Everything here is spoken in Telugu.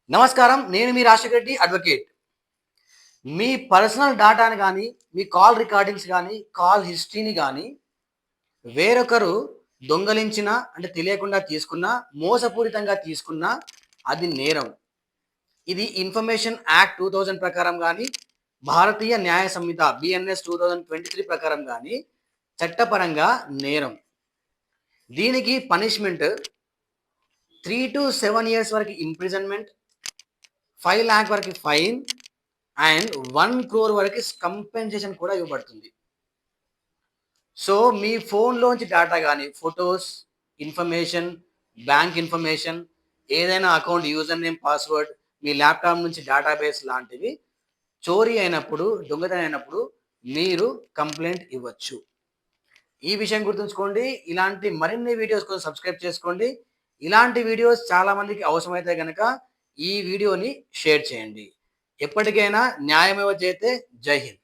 నమస్కారం. నేను మీ రాజశేఖర్ రెడ్డి అడ్వకేట్. మీ పర్సనల్ డాటాని గానీ, మీ కాల్ రికార్డింగ్స్ గానీ, కాల్ హిస్టరీని గానీ వేరొకరు దొంగలించినా, అంటే తెలియకుండా తీసుకున్నా, మోసపూరితంగా తీసుకున్నా అది నేరం. ఇది ఇన్ఫర్మేషన్ యాక్ట్ 2000 ప్రకారం గానీ, భారతీయ న్యాయ సంహిత బిఎన్ఎస్ 2023 ప్రకారం గానీ చట్టపరంగా నేరం. దీనికి పనిష్మెంట్ 3-7 ఇయర్స్ వరకు ఇంప్రిజన్మెంట్, 5 లాక్ వరకు ఫైన్ అండ్ 1 క్రోర్ వరకు కంపెన్సేషన్ కూడా ఇవ్వబడుతుంది. సో మీ ఫోన్లోంచి డేటా కానీ ఫొటోస్, ఇన్ఫర్మేషన్, బ్యాంక్ ఇన్ఫర్మేషన్, ఏదైనా అకౌంట్ యూజర్ నేమ్, పాస్వర్డ్, మీ ల్యాప్టాప్ నుంచి డేటాబేస్ లాంటివి చోరీ అయినప్పుడు, దొంగతనం అయినప్పుడు మీరు కంప్లైంట్ ఇవ్వచ్చు. ఈ విషయం గుర్తుంచుకోండి. ఇలాంటి మరిన్ని వీడియోస్ కోసం సబ్స్క్రైబ్ చేసుకోండి. ఇలాంటి వీడియోస్ చాలా మందికి అవసరమైతే గనక ఈ వీడియోని షేర్ చేయండి. ఎప్పటికైనా న్యాయమేవ జయతే. జై హింద్.